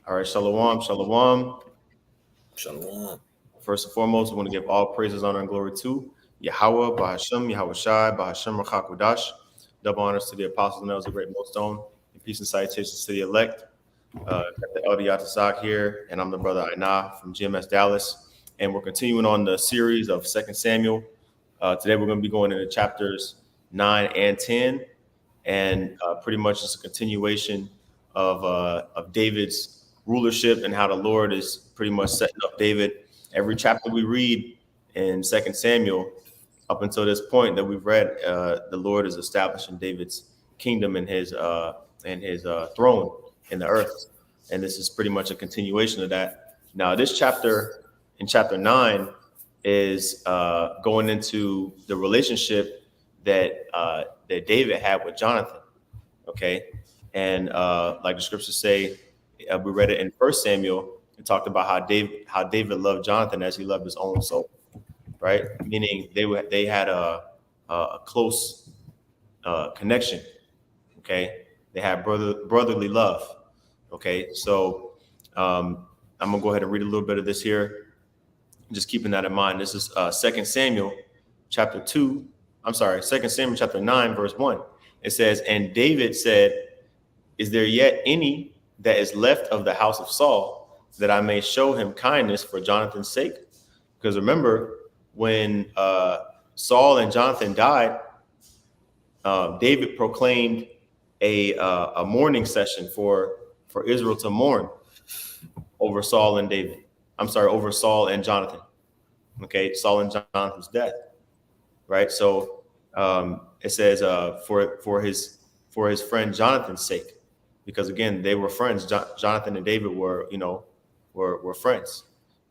All right, shalom, shalom. Shalom. First and foremost, we want to give all praises, honor, and glory to Yahweh, Bahashem, Yahweh Shai, Bahashem, Rachakudash. Double honors to the apostles and elders of the great millstone, and peace and salutations to the elect. Got the Elder Yatazak here, and I'm the brother Aina from GMS Dallas. And we're continuing on the series of 2 Samuel. Today we're going to be going into chapters 9 and 10, and pretty much it's a continuation of David's rulership and how the Lord is pretty much setting up David. Every chapter we read in 2 Samuel, up until this point that we've read, the Lord is establishing David's kingdom and his throne in the earth, and this is pretty much a continuation of that. Now, this chapter, in chapter 9, is going into the relationship that David had with Jonathan. Okay, and like the scriptures say, we read it in 1 Samuel. It talked about how David loved Jonathan as he loved his own soul, right? Meaning they had a close connection. Okay, they had brotherly love. Okay, so I'm gonna go ahead and read a little bit of this here, just keeping that in mind. This is 2 Samuel chapter 2. I'm sorry, 2 Samuel chapter 9, verse 1. It says, "And David said, is there yet any that is left of the house of Saul, that I may show him kindness for Jonathan's sake?" Because remember, when Saul and Jonathan died, David proclaimed a mourning session for Israel to mourn over Saul and David. I'm sorry, over Saul and Jonathan. Okay, Saul and Jonathan's death. Right. So it says for his friend Jonathan's sake, because again they were friends. Jonathan and David were friends.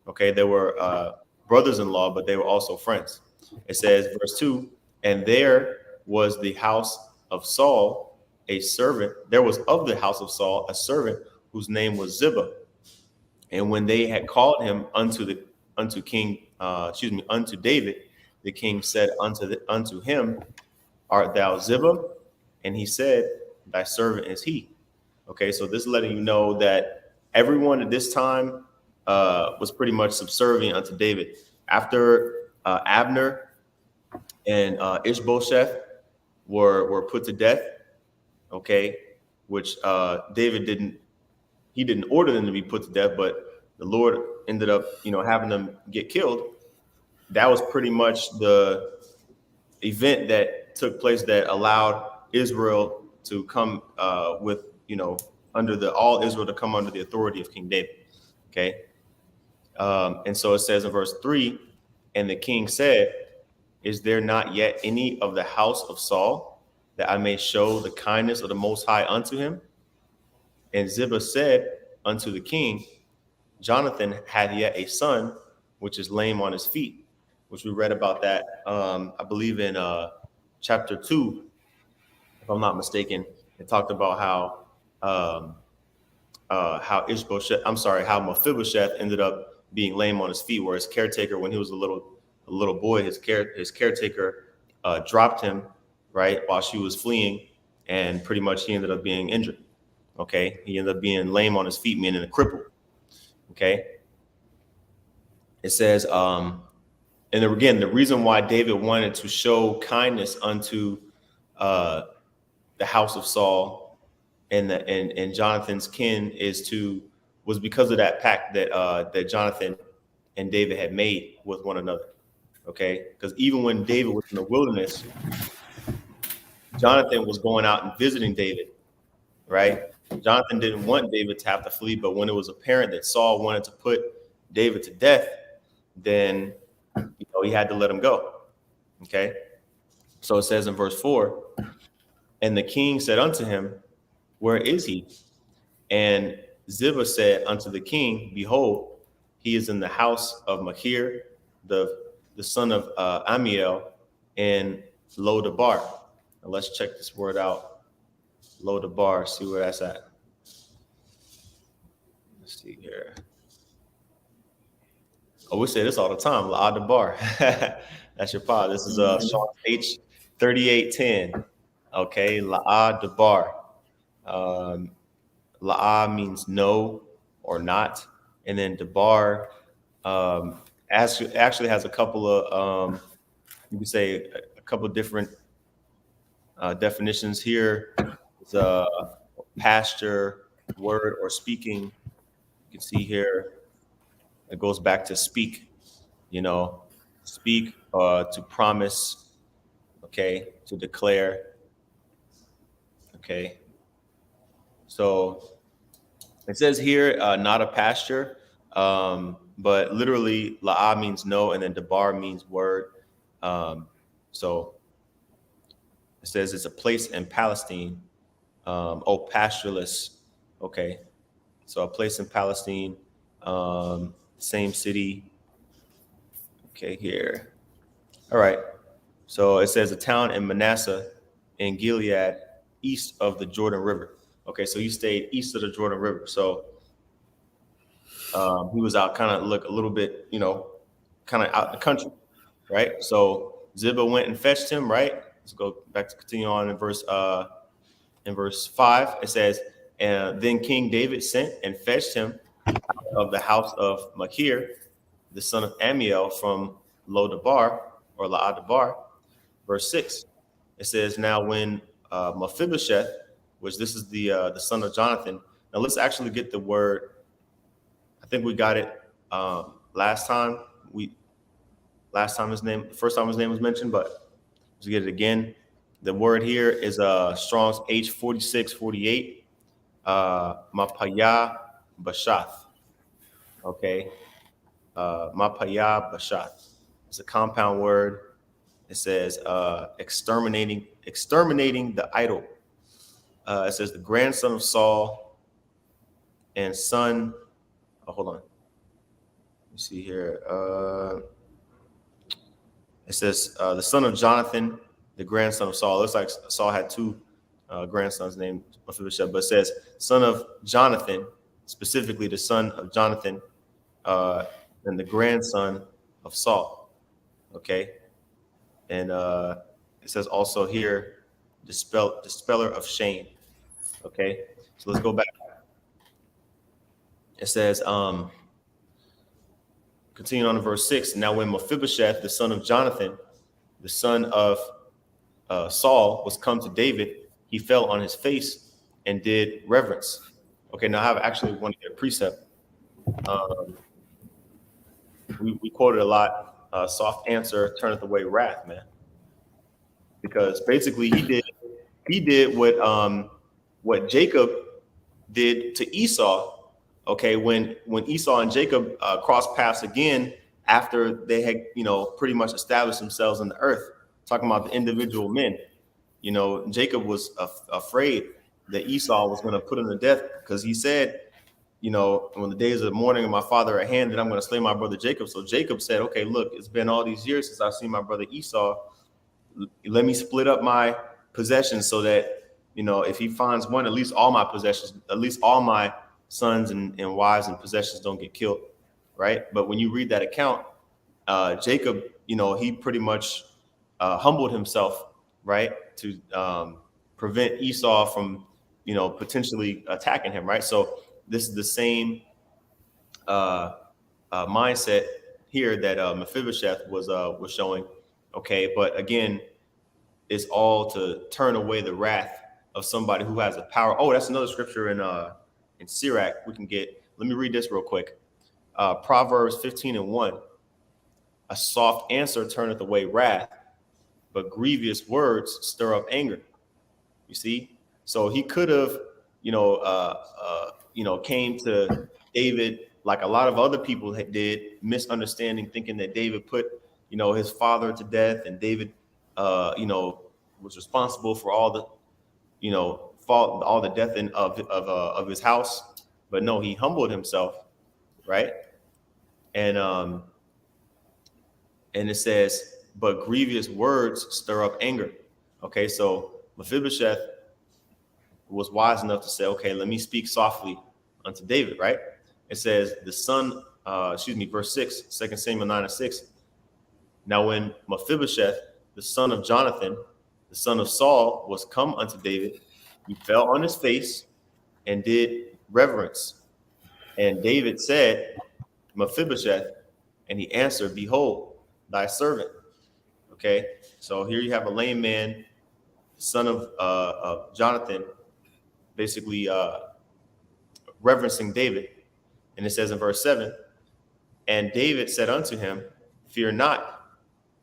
Okay, they were brothers-in-law, but they were also friends. It says, verse 2, "And there was the house of Saul a servant. There was of the house of Saul a servant whose name was Ziba. And when they had called him unto David, the king said unto him, Art thou Ziba? And he said, Thy servant is he." Okay, so this is letting you know that everyone at this time was pretty much subservient unto David. After Abner and Ishbosheth were put to death, okay, which David didn't order them to be put to death, but the Lord ended up, having them get killed. That was pretty much the event that took place that allowed Israel to come all Israel to come under the authority of King David. Okay. And so it says in verse 3, "And the king said, Is there not yet any of the house of Saul, that I may show the kindness of the Most High unto him? And Ziba said unto the king, Jonathan hath yet a son, which is lame on his feet," which we read about that, I believe in chapter 2, if I'm not mistaken. It talked about how how Mephibosheth ended up being lame on his feet, where his caretaker, when he was a little boy, his caretaker dropped him, right, while she was fleeing, and pretty much he ended up being injured. Okay, he ended up being lame on his feet, meaning a cripple. Okay, it says, and again, the reason why David wanted to show kindness unto the house of Saul and Jonathan's kin was because of that pact that Jonathan and David had made with one another. Okay, because even when David was in the wilderness, Jonathan was going out and visiting David, right? Jonathan didn't want David to have to flee, but when it was apparent that Saul wanted to put David to death, then he had to let him go. Okay, so it says in verse 4, "And the king said unto him, Where is he? And Ziba said unto the king, Behold, he is in the house of Machir, the son of Amiel, in Lodabar." Now let's check this word out. Lodabar, see where that's at. Let's see here. Oh, we say this all the time, Lodabar. That's your pod. This is Sean H 3810. Okay, Lodabar. La'a means no, or not. And then Debar actually has a couple of, you could say, a couple of different definitions here. It's pasture, word, or speaking. You can see here it goes back to speak, speak, to promise, okay, to declare, okay. So it says here, not a pasture, but literally la'ah means no, and then debar means word. So it says it's a place in Palestine. Pastureless. Okay, so a place in Palestine, same city. Okay, here. All right. So it says a town in Manasseh in Gilead, east of the Jordan River. Okay, so he stayed east of the Jordan River. So he was out kind of look a little bit, kind of out in the country, right? So Ziba went and fetched him, right? Let's go back to continue on in verse 5. It says, and then King David sent and fetched him out of the house of Machir, the son of Amiel from Lodabar or Laadabar. Verse 6. It says, now when Mephibosheth, which this is the son of Jonathan. Now let's actually get the word. I think we got it last time. First time his name was mentioned, but let's get it again. The word here is Strong's H4648, Mapaya Bashath. Okay, Mapaya Bashath. It's a compound word. It says exterminating the idol. It says the grandson of Saul and son. Oh, hold on. Let me see here. It says the son of Jonathan, the grandson of Saul. It looks like Saul had two grandsons named Mephibosheth, but it says son of Jonathan, specifically the son of Jonathan, and the grandson of Saul. Okay, and it says also here, dispeller of shame. Okay, so let's go back. It says, continuing on to verse 6. Now, when Mephibosheth, the son of Jonathan, the son of Saul, was come to David, he fell on his face and did reverence. Okay, now I have actually one of their precept. We quoted a lot. Soft answer turneth away wrath, man. Because basically he did what Jacob did to Esau. Okay, when Esau and Jacob crossed paths again after they had pretty much established themselves in the earth, talking about the individual men. Jacob was afraid that Esau was going to put him to death because he said, when the days of mourning of my father are at hand, that I'm going to slay my brother Jacob. So Jacob said, okay, look, it's been all these years since I've seen my brother Esau. Let me split up my possessions so that, if he finds one, at least all my possessions, at least all my sons and wives and possessions don't get killed. Right. But when you read that account, Jacob, he pretty much humbled himself, right, to prevent Esau from, potentially attacking him. Right. So this is the same mindset here that Mephibosheth was showing. Okay, but again, it's all to turn away the wrath of somebody who has the power. Oh, that's another scripture in Sirach. We can get. Let me read this real quick. Proverbs 15:1. A soft answer turneth away wrath, but grievous words stir up anger. You see, so he could have, came to David like a lot of other people did, misunderstanding, thinking that David put, his father to death, and David, was responsible for all the, fault, all the death of his house. But no, he humbled himself, right? And it says, but grievous words stir up anger. Okay, so Mephibosheth was wise enough to say, okay, let me speak softly unto David, right? It says the son, verse 6, 2 Samuel 9:6. Now when Mephibosheth, the son of Jonathan, the son of Saul, was come unto David, he fell on his face and did reverence. And David said, Mephibosheth, and he answered, Behold, thy servant. Okay, so here you have a lame man, son of Jonathan, basically reverencing David. And it says in verse 7, and David said unto him, Fear not,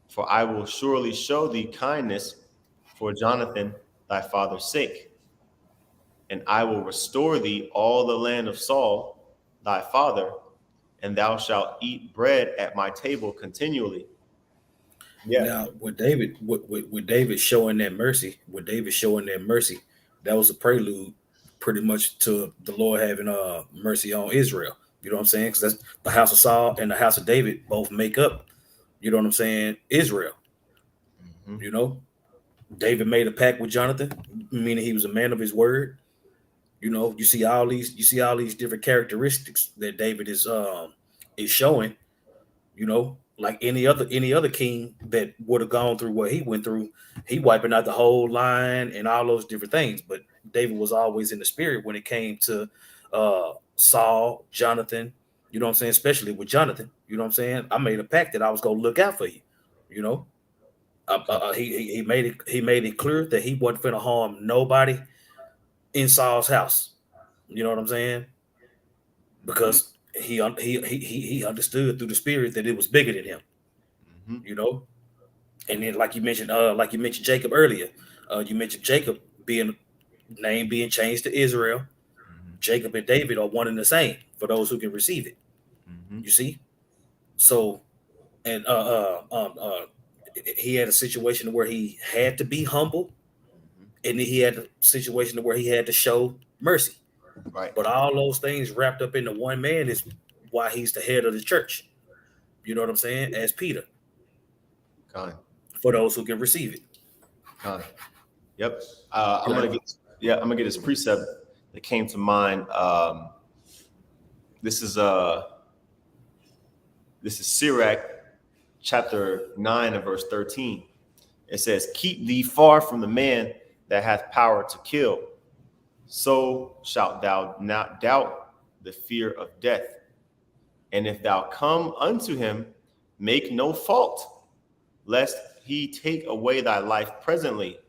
for I will surely show thee kindness for Jonathan thy father's sake. And I will restore thee all the land of Saul thy father, and thou shalt eat bread at my table continually. Yeah. Now, with David showing that mercy, that was a prelude, pretty much to the Lord having mercy on Israel. You know what I'm saying? Because that's the house of Saul and the house of David both make up. You know what I'm saying? Israel. Mhm. You know, David made a pact with Jonathan, meaning he was a man of his word. You know, you see all these different characteristics that David is showing. You know, like any other king that would have gone through what he went through, he wiping out the whole line and all those different things. But David was always in the spirit when it came to Saul, Jonathan. You know what I'm saying? Especially with Jonathan. You know what I'm saying? I made a pact that I was gonna look out for you. You know, he made it clear that he wasn't finna harm nobody in Saul's house. You know what I'm saying? Mhm. Because he understood through the spirit that it was bigger than him. Mhm. You know, and then like you mentioned Jacob earlier. You mentioned Jacob being name being changed to Israel. Mhm. Jacob and David are one and the same for those who can receive it. Mhm. You see, so and he had a situation where he had to be humble, Mhm. and then he had a situation where he had to show mercy. Right. But all those things wrapped up into one man is why he's the head of the church. You know what I'm saying? As Peter, Con. for those who can receive it. Con. Yep. I'm Like, gonna get. Yeah, I'm gonna get this precept that came to mind. This is uh, this is Sirach chapter 9 and verse 13. It says, "Keep thee far from the man that hath power to kill. So shalt thou not doubt the fear of death. And if thou come unto him, make no fault, lest he take away thy life presently."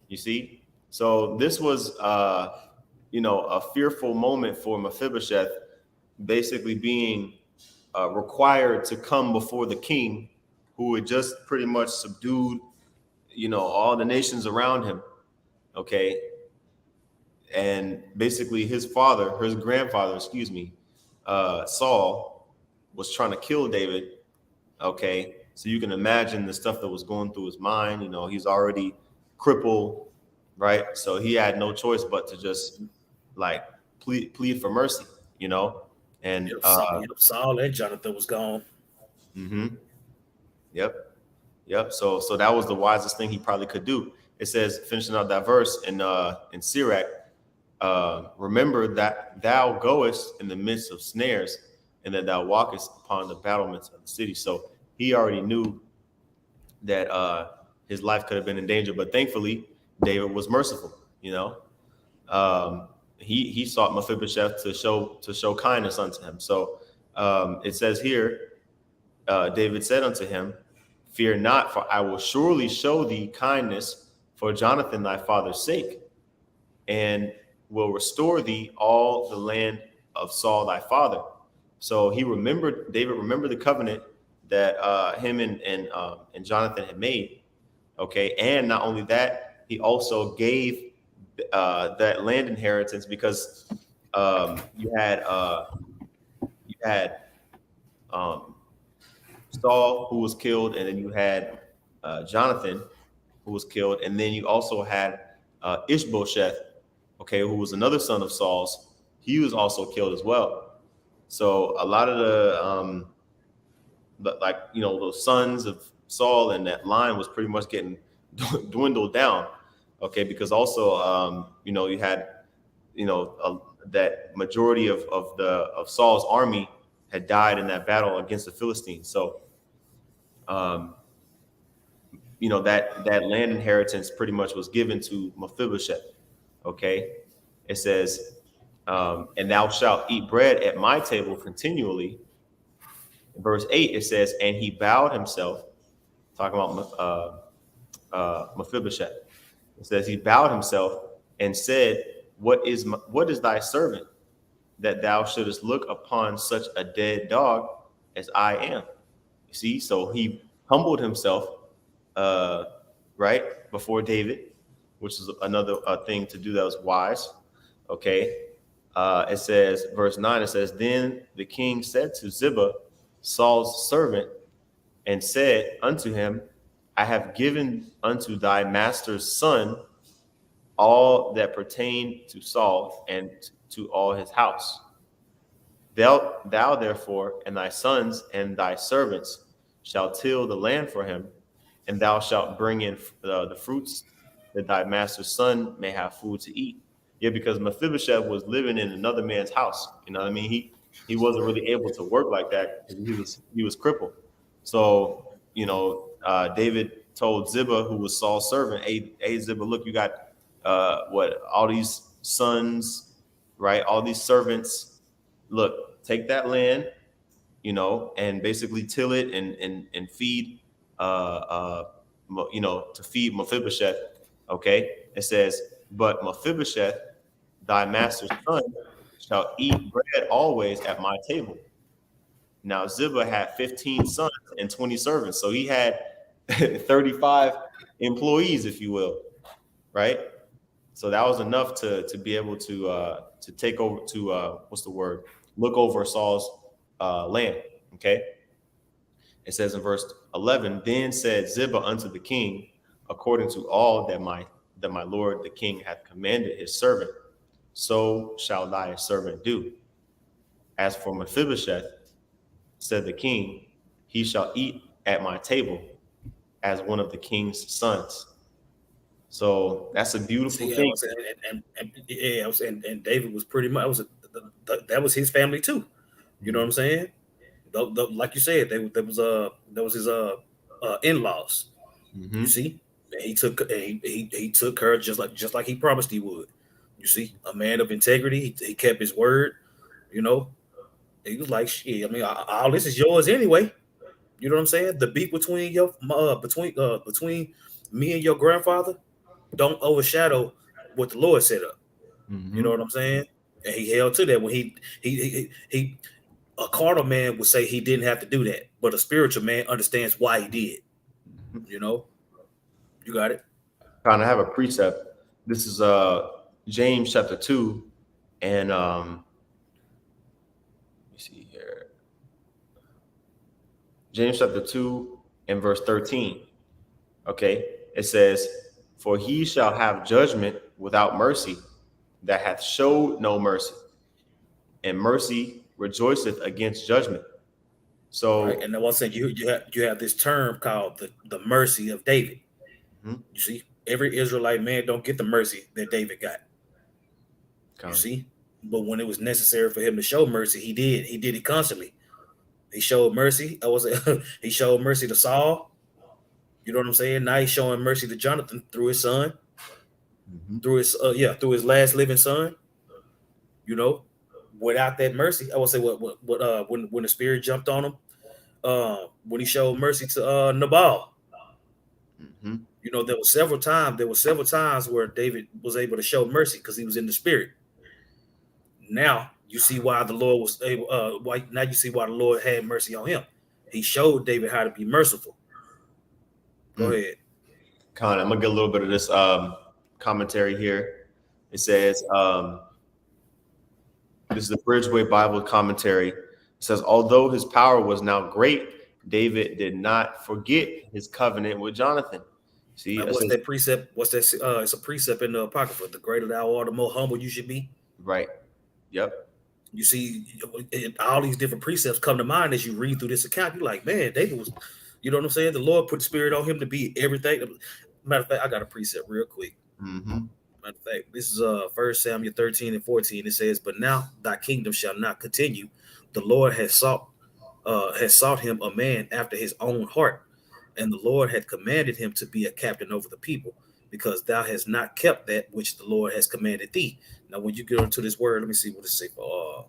You see? So this was, a fearful moment for Mephibosheth, basically being required to come before the king who had just pretty much subdued, all the nations around him. Okay. And basically his grandfather, excuse me, Saul, was trying to kill David. Okay. So you can imagine the stuff that was going through his mind. He's already crippled, right? So he had no choice but to just like plead for mercy, and Saul and Jonathan was gone. mhm, yep, yep. So that was the wisest thing he probably could do. It says, finishing out that verse in Sirach, remember that thou goest in the midst of snares, and that thou walkest upon the battlements of the city. So he already knew that his life could have been in danger, but thankfully David was merciful. He sought Mephibosheth to show kindness unto him. So it says here, David said unto him, Fear not, for I will surely show thee kindness for Jonathan thy father's sake, and will restore thee all the land of Saul thy father. So David remembered the covenant that him and Jonathan had made. Okay, and not only that, he also gave that land inheritance because you had um, Saul who was killed, and then you had Jonathan who was killed, and then you also had Ishbosheth, okay, who was another son of Saul's. He was also killed as well. So a lot of those sons of Saul and that line was pretty much getting dwindled down, okay, because also you had that majority of Saul's army had died in that battle against the Philistines. So um, that land inheritance pretty much was given to Mephibosheth. Okay, it says, And thou shalt eat bread at my table continually. In verse 8, it says, and he bowed himself, talking about Mephibosheth. It says he bowed himself and said, what is thy servant that thou shouldest look upon such a dead dog as I am? You see, so he humbled himself, uh, right, before David, which is another thing to do that was wise. Okay. It says, verse 9, it says, then the king said to Ziba, Saul's servant, and said unto him, I have given unto thy master's son all that pertain to Saul and to all his house. Thou therefore and thy sons and thy servants shall till the land for him, and thou shalt bring in the fruits that thy master's son may have food to eat. Yeah, because Mephibosheth was living in another man's house. You know what I mean? He wasn't really able to work like that because he was crippled. So David told Ziba, who was Saul's servant, hey Ziba, look, you got all these sons, right? All these servants. Look, take that land, and basically till it and feed, to feed Mephibosheth. Okay, it says, but Mephibosheth, thy master's son, shall eat bread always at my table. Now Ziba had 15 sons and 20 servants, so he had 35 employees, if you will, right? So that was enough to be able to take over look over Saul's land. Okay. It says in verse 11, then said Ziba unto the king, according to all that my lord the king hath commanded his servant, so shall thy servant do. As for Mephibosheth, said the king, he shall eat at my table as one of the king's sons. So that's a beautiful thing. And David was pretty much that was his family too. You know what I'm saying? Like you said, that was his in-laws. Mm-hmm. You see, and he took her just like he promised he would. You see, a man of integrity. He kept his word. You know, he was like, shit. I mean, all this is yours anyway. You know what I'm saying? The beef between between me and your grandfather don't overshadow what the Lord set up. Mm-hmm. You know what I'm saying? And he held to that when he a carnal man would say he didn't have to do that, but a spiritual man understands why he did. You know, you got it. Kind of have a precept. This is James chapter 2, and let me see here. James chapter 2 and verse 13. Okay, it says, for he shall have judgment without mercy that hath showed no mercy, and mercy rejoiceth against judgment. So, right. And then once again, you have this term called the mercy of David. mm-hmm. You see, every Israelite man don't get the mercy that David got. You see, but when it was necessary for him to show mercy, he did. He did it constantly. He showed mercy. He showed mercy to Saul. You know what I'm saying? Now he's showing mercy to Jonathan through his son, Mm-hmm. through his last living son. You know, without that mercy, I would say when the spirit jumped on him, when he showed mercy to Nabal. Mm-hmm. You know, there were several times where David was able to show mercy because he was in the spirit. Now you see why the Lord was able. Now you see why the Lord had mercy on him. He showed David how to be merciful. Go ahead. Con, I'm gonna get a little bit of this commentary here. It says, this is the Bridgeway Bible commentary. It says, although his power was now great, David did not forget his covenant with Jonathan. See, what's that precept? What's that? It's a precept in the Apocrypha. The greater thou art, the more humble you should be. Right. Yep. You see, all these different precepts come to mind as you read through this account. You're like, man, David was, you know what I'm saying? The Lord put the spirit on him to be everything. Matter of fact, I got a precept real quick. Mm-hmm. Matter of fact, this is 1 Samuel 13 and 14. It says, but now thy kingdom shall not continue. The Lord has sought him a man after his own heart, and the Lord had commanded him to be a captain over the people. because thou hast not kept that which the Lord has commanded thee. Now, when you get into this word, let me see what it say for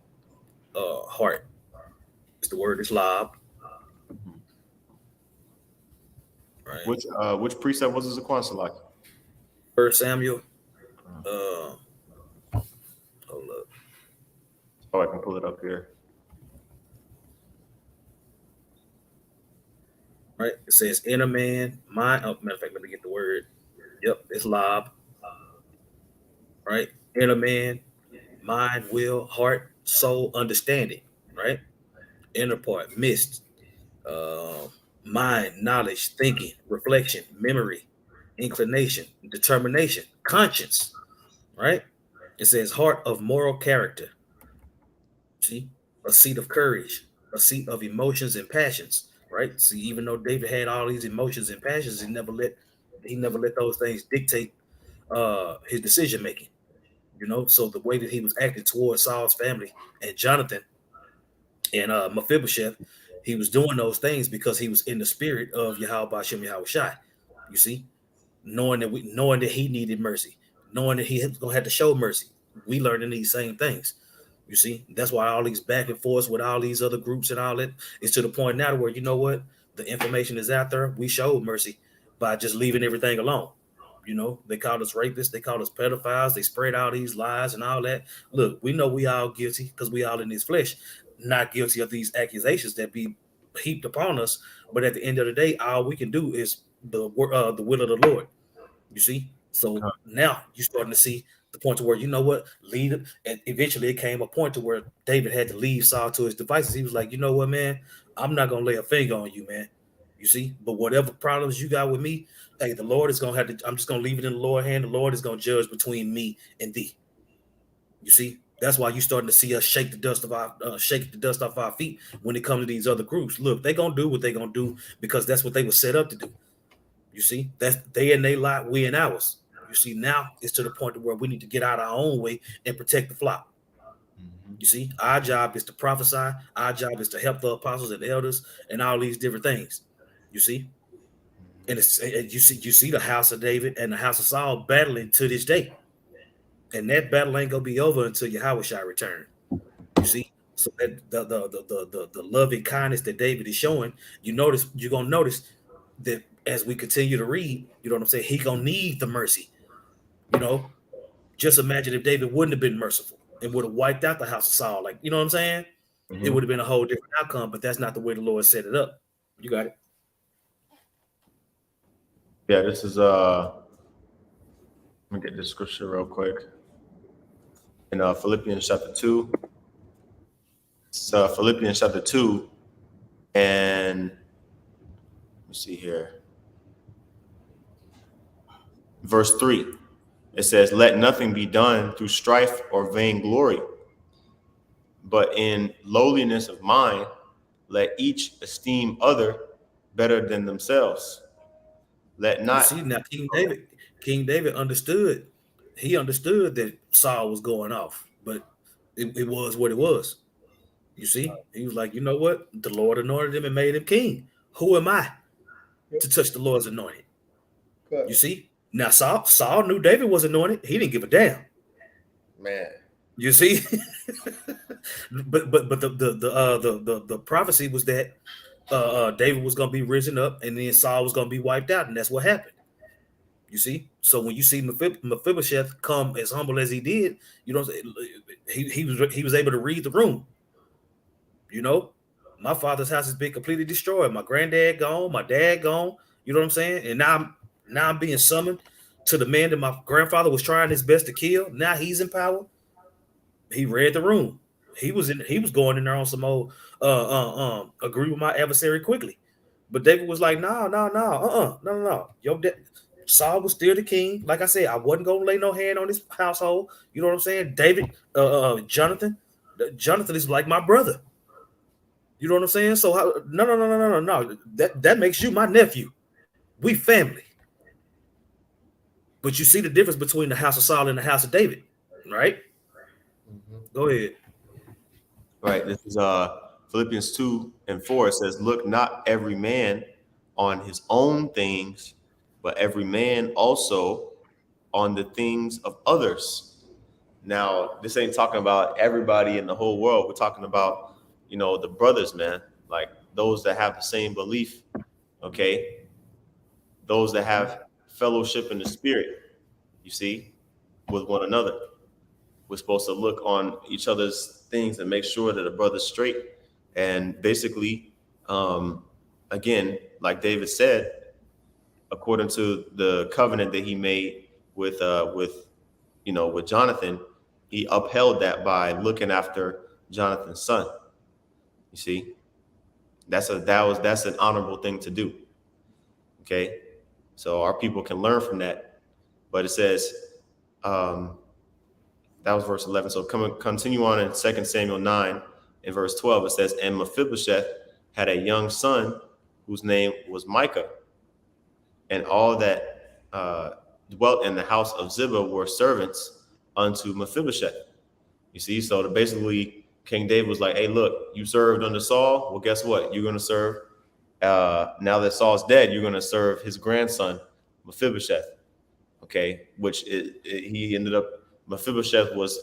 heart. It's the word is lob, right? Which precept was this, Zaquan Salaki? First Samuel. Uh, hold up. Oh, I can pull it up here. Right? It says, in a man, mind. Oh, matter of fact, let me get the word. Yep, it's lob. Right? In a man, mind, will, heart, soul, understanding. Right? Inner part, mist, uh, mind, knowledge, thinking, reflection, memory, inclination, determination, conscience. Right? It says heart of moral character. See, a seat of courage, a seat of emotions and passions. Right? See, even though David had all these emotions and passions, he never let those things dictate his decision making. So the way that he was acting towards Saul's family and Jonathan and Mephibosheth, he was doing those things because he was in the spirit of Yahweh Bashem Yahweh Shai. You see, knowing that he needed mercy, knowing that he was gonna have to show mercy. We learning these same things. You see, that's why all these back and forths with all these other groups and all that is to the point now where, you know what, the information is out there. We showed mercy by just leaving everything alone. They called us rapists, they called us pedophiles, they spread all these lies and all that. Look, we know we all guilty because we all in this flesh, not guilty of these accusations that be heaped upon us. But at the end of the day, all we can do is the will of the Lord. You see? So now you're starting to see the point to where, you know what, lead it. And eventually it came a point to where David had to leave Saul to his devices. He was like, you know what, man, I'm not gonna lay a finger on you, man. You see, but whatever problems you got with me, hey, the Lord is gonna have to. I'm just gonna leave it in the Lord's hand. The Lord is gonna judge between me and thee. You see, that's why you're starting to see us shake the dust off our feet when it comes to these other groups. Look, they're gonna do what they're gonna do because that's what they were set up to do. You see, that's they in their lot, we in ours. You see, now it's to the point where we need to get out our own way and protect the flock. You see, our job is to prophesy. Our job is to help the apostles and elders and all these different things. You see, and you see the house of David and the house of Saul battling to this day, and that battle ain't gonna be over until Yahweh shall return. You see, so that the loving kindness that David is showing, you're gonna notice that as we continue to read, you know what I'm saying, he gonna need the mercy. Just imagine if David wouldn't have been merciful and would have wiped out the house of Saul. Like, you know what I'm saying? It would have been a whole different outcome, but that's not the way the Lord set it up. You got it. Yeah, this is let me get this scripture real quick. In Philippians chapter 2. It's Philippians chapter 2, and let me see here. Verse 3. It says, let nothing be done through strife or vainglory, but in lowliness of mind, let each esteem other better than themselves. Let not. You see, now King David understood. He understood that Saul was going off, but it was what it was. You see, he was like, you know what? The Lord anointed him and made him king. Who am I to touch the Lord's anointed? You see, now Saul knew David was anointed. He didn't give a damn. Man. You see, but the prophecy was that David was going to be risen up, and then Saul was going to be wiped out, and that's what happened. You see, so when you see Mephibosheth come as humble as he did, he was able to read the room. My father's house has been completely destroyed. My granddad gone, my dad gone. You know what I'm saying? And now I'm being summoned to the man that my grandfather was trying his best to kill. Now he's in power. He read the room. He was going in there on some old agree with my adversary quickly. But David was like, no. Saul was still the king. Like I said, I wasn't gonna lay no hand on this household. You know what I'm saying? David, Jonathan is like my brother. You know what I'm saying? So no. That makes you my nephew. We family. But you see the difference between the house of Saul and the house of David, right? Go ahead. Right. This is Philippians 2 and 4. It says, look not every man on his own things, but every man also on the things of others. Now, this ain't talking about everybody in the whole world. We're talking about, the brothers, man, like those that have the same belief, okay? Those that have fellowship in the spirit, you see, with one another. We're supposed to look on each other's things and make sure that the brother's straight. And basically, again, like David said, according to the covenant that he made with Jonathan, he upheld that by looking after Jonathan's son. You see, that's an honorable thing to do. Okay, so our people can learn from that. But it says, that was verse 11. So continue on in 2 Samuel 9 in verse 12. It says, and Mephibosheth had a young son whose name was Micah, and all that dwelt in the house of Ziba were servants unto Mephibosheth. You see, so basically King David was like, hey, look, you served under Saul. Well, guess what? You're going to serve. Now that Saul's dead, you're going to serve his grandson, Mephibosheth. Okay, which he ended up, Mephibosheth was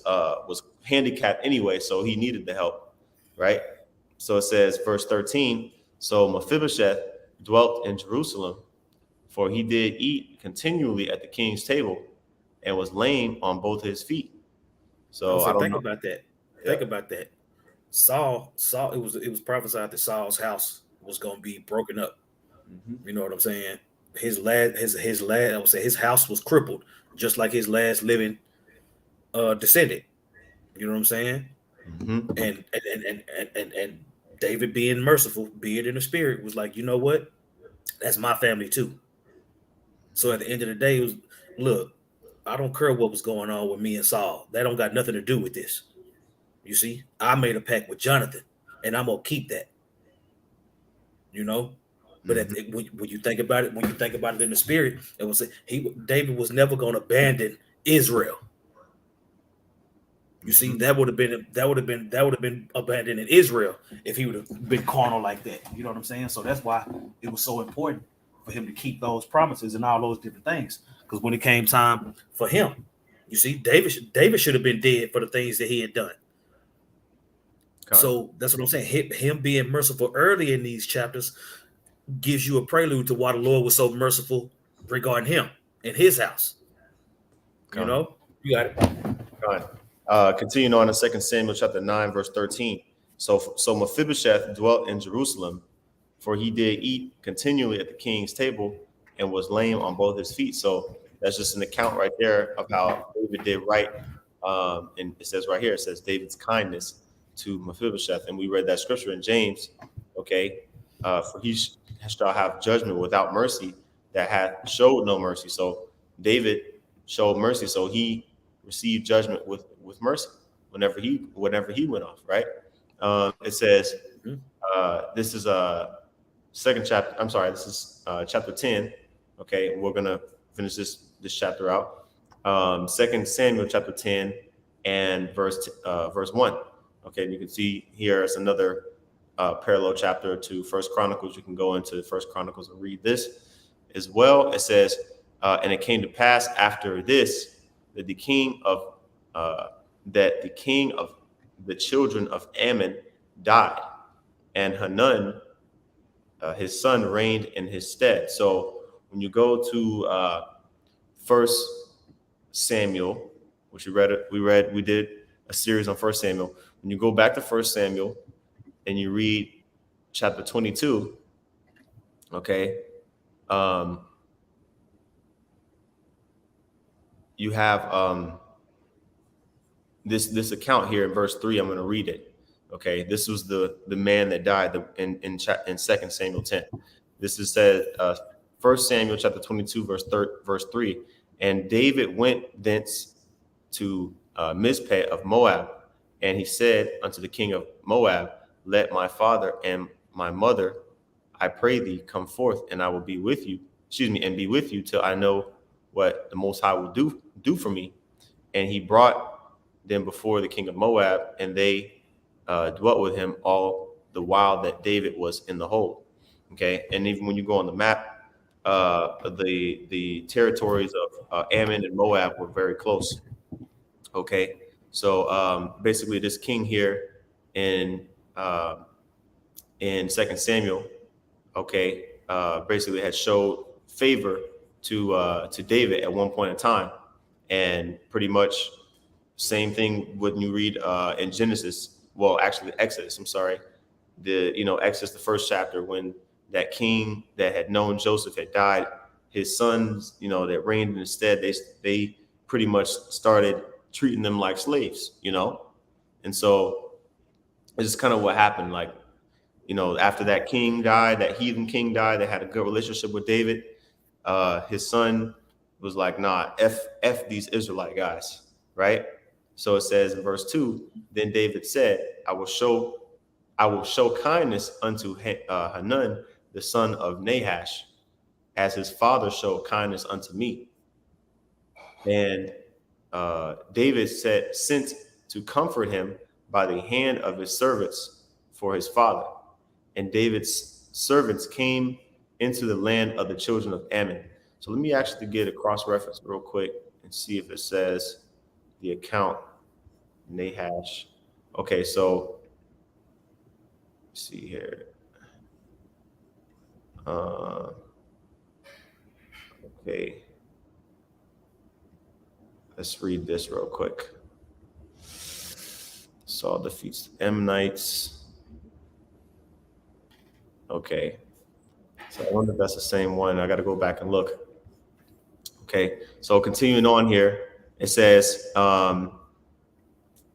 handicapped anyway, so he needed the help, right? So it says, verse 13, so Mephibosheth dwelt in Jerusalem, for he did eat continually at the king's table and was lame on both his feet. So I don't think know. about that. Yeah. Think about that. Saul, it was prophesied that Saul's house was going to be broken up. Mm-hmm. You know what I'm saying? His I would say his house was crippled, just like his last living descendant. You know what I'm saying? Mm-hmm. And David, being merciful, being in the spirit, was like, you know what? That's my family too. So at the end of the day, it was, look, I don't care what was going on with me and Saul. That don't got nothing to do with this. You see, I made a pact with Jonathan, and I'm gonna keep that. But when you think about it, in the spirit, it was David was never going to abandon Israel. You see, that would have been abandoning Israel if he would have been carnal like that. You know what I'm saying? So that's why it was so important for him to keep those promises and all those different things. Because when it came time for him, you see, David should have been dead for the things that he had done. So that's what I'm saying. Him being merciful early in these chapters gives you a prelude to why the Lord was so merciful regarding him and his house. You got it. Continuing on in 2 Samuel chapter 9, verse 13. So Mephibosheth dwelt in Jerusalem, for he did eat continually at the king's table and was lame on both his feet. So that's just an account right there of how David did right. And it says right here, it says David's kindness to Mephibosheth. And we read that scripture in James, okay? For he shall have judgment without mercy that hath showed no mercy. So David showed mercy. So he received judgment with mercy whenever he went off, right? It says, this is second chapter. I'm sorry, this is chapter 10. Okay, we're gonna finish this chapter out. 2 Samuel chapter 10 and verse 1. Okay, you can see here it's another parallel chapter to First Chronicles. You can go into First Chronicles and read this as well. It says, and it came to pass after this that the king of the children of Ammon died, and Hanun, his son, reigned in his stead. So when you go to First Samuel, which we did a series on First Samuel. When you go back to First Samuel and you read chapter 22, okay, you have this account here in verse 3. I'm going to read it. Okay, this was the man that died in 2 Samuel 10. This is said 1 Samuel chapter 22 verse 3. And David went thence to Mizpeh of Moab, and he said unto the king of Moab, let my father and my mother, I pray thee, come forth, and I will be with you. And be with you till I know what the Most High will do for me. And he brought them before the king of Moab, and they dwelt with him all the while that David was in the hold. Okay, and even when you go on the map, the territories of Ammon and Moab were very close. Okay, so basically, this king here in uh, in Second Samuel, okay, basically had showed favor to David at one point in time, and pretty much same thing when you read in Genesis. Well, actually Exodus. I'm sorry, Exodus, the first chapter, when that king that had known Joseph had died, his sons, that reigned in his stead, they pretty much started treating them like slaves. And so it's just kind of what happened. Like, after that king died, that heathen king died, that had a good relationship with David. His son was like, nah, F these Israelite guys, right? So it says in verse 2, then David said, I will show kindness unto Hanun, the son of Nahash, as his father showed kindness unto me. And David sent to comfort him by the hand of his servants for his father. And David's servants came into the land of the children of Ammon. So let me actually get a cross-reference real quick and see if it says the account, Nahash. Okay, so let's see here. Okay. Let's read this real quick. Saul defeats the Ammonites. Okay. So I wonder if that's the same one. I got to go back and look. Okay. So continuing on here, it says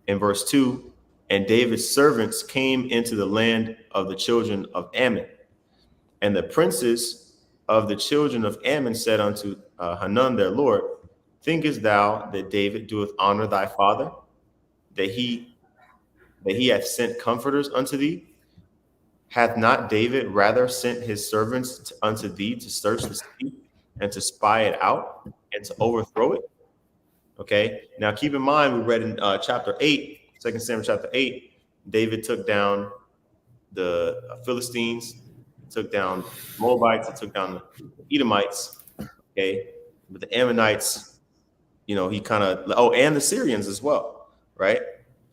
in verse 2, and David's servants came into the land of the children of Ammon. And the princes of the children of Ammon said unto Hanun their lord, thinkest thou that David doeth honor thy father, that he hath sent comforters unto thee? Hath not David rather sent his servants unto thee to search the city and to spy it out and to overthrow it? Okay. Now keep in mind, we read in chapter 8, 2 Samuel chapter 8, David took down the Philistines, took down Moabites, took down the Edomites. Okay. But the Ammonites, he kind of, and the Syrians as well, right?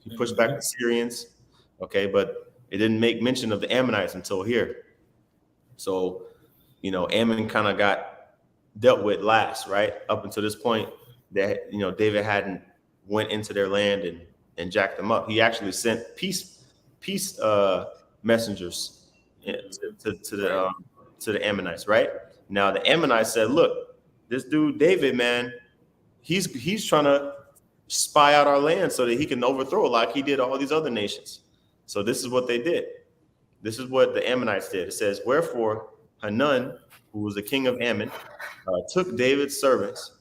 He pushed back the Syrians. Okay. But it didn't make mention of the Ammonites until here. So, Ammon kind of got dealt with last, right? Up until this point that, David hadn't went into their land and jacked them up. He actually sent peace messengers to the Ammonites, right? Now the Ammonites said, look, this dude, David, man, he's trying to spy out our land so that he can overthrow like he did all these other nations. So this is what they did. This is what the Ammonites did. It says, wherefore Hanun, who was the king of Ammon, took David's servants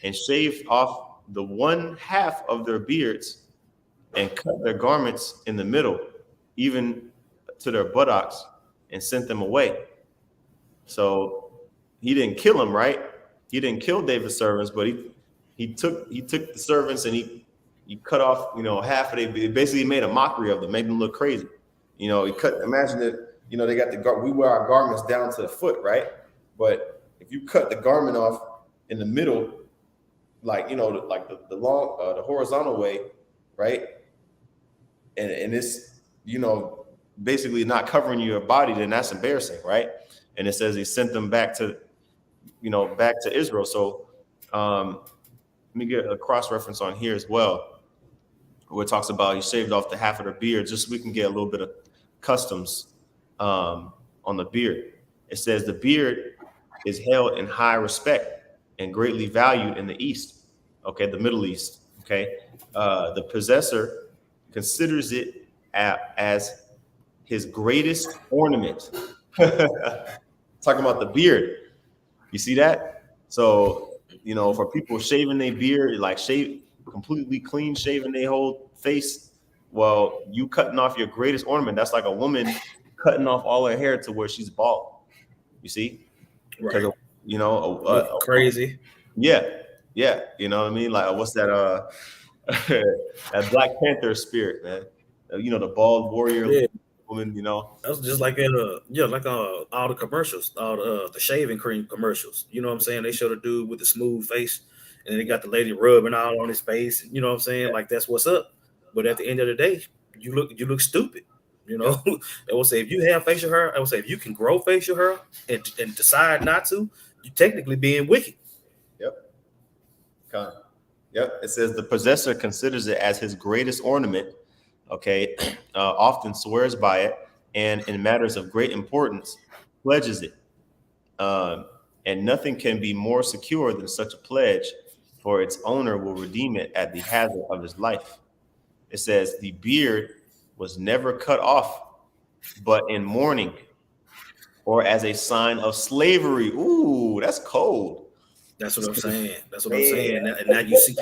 and shaved off the one half of their beards and cut their garments in the middle, even to their buttocks, and sent them away. So he didn't kill them, right? He didn't kill David's servants, but he took the servants and he cut off, half of it. Basically made a mockery of them, made them look crazy. He cut. Imagine that, they got we wear our garments down to the foot, right? But if you cut the garment off in the middle, like like the long, the horizontal way, right? And it's basically not covering your body, then that's embarrassing, right? And it says he sent them back to Israel. So let me get a cross reference on here as well, where it talks about he shaved off the half of their beard, just so we can get a little bit of customs on the beard. It says the beard is held in high respect and greatly valued in the East, okay, the Middle East, okay. The possessor considers it as his greatest ornament. Talking about the beard. You see that? So, for people shaving their beard, like completely clean shaving their whole face, well, you cutting off your greatest ornament. That's like a woman cutting off all her hair to where she's bald. You see? Right. Crazy. Yeah. You know what I mean? Like, what's that? That Black Panther spirit, man. The bald warrior woman. That's just like all the commercials, all the shaving cream commercials. You know what I'm saying? They show the dude with the smooth face, and then they got the lady rubbing all on his face. You know what I'm saying? Like that's what's up. But at the end of the day, you look stupid. You know, I will say if you have facial hair, I will say if you can grow facial hair and decide not to, you technically being wicked. Yep. Yep. It says the possessor considers it as his greatest ornament. Okay. Often swears by it, and in matters of great importance, pledges it. Um, and nothing can be more secure than such a pledge, for its owner will redeem it at the hazard of his life. It says the beard was never cut off, but in mourning or as a sign of slavery. Ooh, that's cold. That's what I'm saying. That's what I'm Man, saying. And now you see,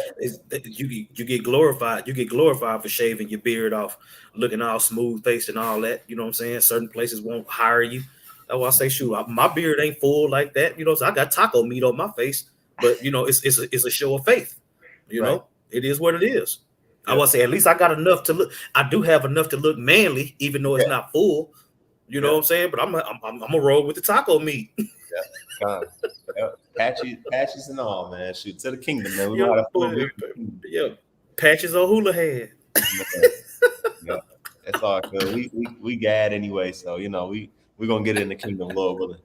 you get glorified. You get glorified for shaving your beard off, looking all smooth faced and all that. You know what I'm saying? Certain places won't hire you. That's why I say, shoot, my beard ain't full like that. You know, so I got taco meat on my face, but you know, it's a show of faith. You right. know, it is what it is. I Yep. want to say at least I got enough to look. I do have enough to look manly, even though it's Yeah. not full. You know Yeah. what I'm saying? But I'm gonna roll with the taco meat. God. Yep. Patches and all, man. Shoot to the kingdom, man. We Yeah, know how to flow but, good. to the kingdom. yeah, patches on hula head. Man. Yeah. That's all good. We gad anyway, so you know we're gonna get it in the kingdom, Lord willing.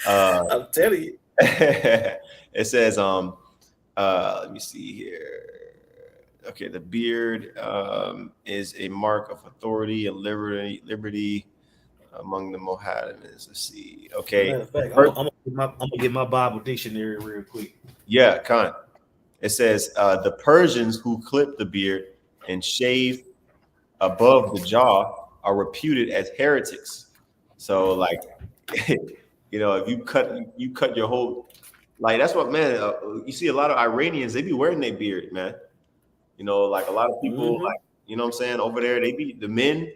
I'm telling you. It says let me see here. Okay, the beard is a mark of authority and liberty among the Mohammedans. Let's see. Okay. Matter of fact, I'm gonna get my Bible dictionary real quick. Yeah, Khan. It says the Persians who clip the beard and shave above the jaw are reputed as heretics. So, like, you know, if you cut your whole, like, that's what, man. You see a lot of Iranians, they be wearing their beard, man. You know, like a lot of people, like, you know what I'm saying, over there, they be the men.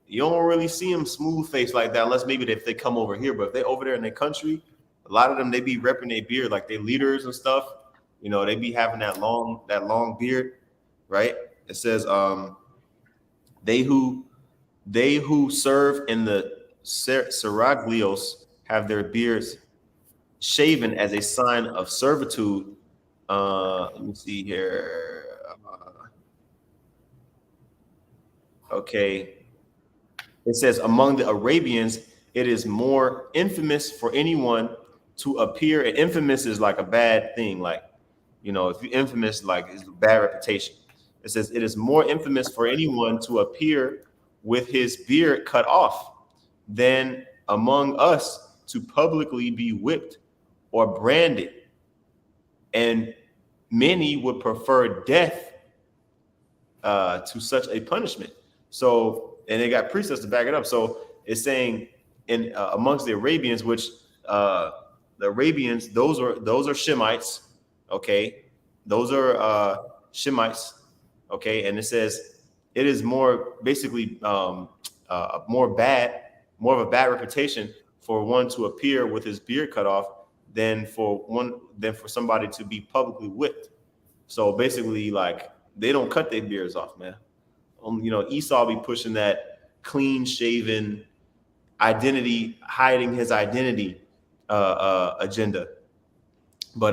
You don't really see them smooth face like that, unless maybe if they come over here. But if they over there in their country, a lot of them they be repping their beard, like they leaders and stuff. You know, they be having that long beard, right? It says they who serve in the seraglios have their beards shaven as a sign of servitude. Let me see here. Okay. It says among the Arabians, it is more infamous for anyone to appear. And infamous is like a bad thing. Like, you know, if you're infamous, like it's a bad reputation. It says it is more infamous for anyone to appear with his beard cut off than among us to publicly be whipped or branded. And many would prefer death to such a punishment. So, and they got precepts to back it up. So it's saying in amongst the Arabians, which the Arabians, those are Shemites, okay, those are Shemites, okay, and it says it is more basically more of a bad reputation for one to appear with his beard cut off than for somebody to be publicly whipped. So basically, like they don't cut their beards off, man. You know, Esau be pushing that clean shaven identity, hiding his identity agenda. But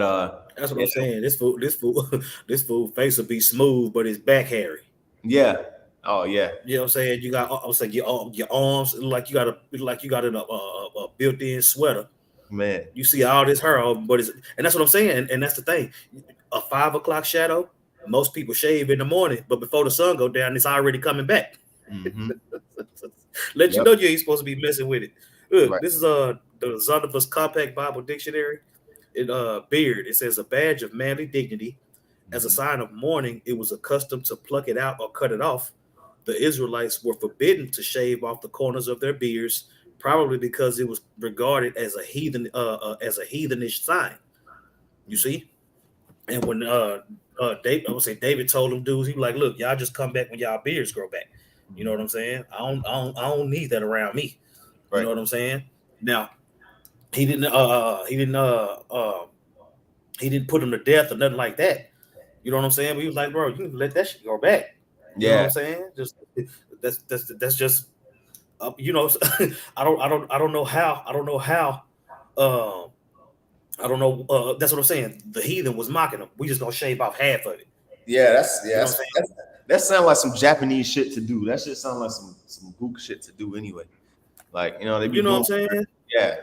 That's what I'm saying. This fool face will be smooth, but his back hairy. yeah. Oh yeah. You know what I'm saying? You got, I was like, your arms like you got a built-in sweater. Man. You see all this hair, and that's what I'm saying. And that's the thing. A 5 o'clock shadow. Most people shave in the morning, but before the sun go down, it's already coming back. Mm-hmm. Let you know you ain't supposed to be messing with it. Look, Right. this is the Zondervan's Compact Bible Dictionary. Beard. It says a badge of manly dignity. As a sign of mourning, it was accustomed to pluck it out or cut it off. The Israelites were forbidden to shave off the corners of their beards, probably because it was regarded as a heathenish sign. You see, and when David told them dudes, he was like, "Look, y'all just come back when y'all beards grow back." You know what I'm saying? I don't need that around me. You know what I'm saying? Now, he didn't put him to death or nothing like that. You know what I'm saying? But he was like, bro, you can let that shit go back. You know what I'm saying? Just that's just you know, I don't know how I don't know. That's what I'm saying. The heathen was mocking him. We just gonna shave off half of it. Yeah, You know what I'm saying? that sounds like some Japanese shit to do. That shit sounds like some book shit to do anyway. Like, you know, they be You know what I'm doing saying? yeah,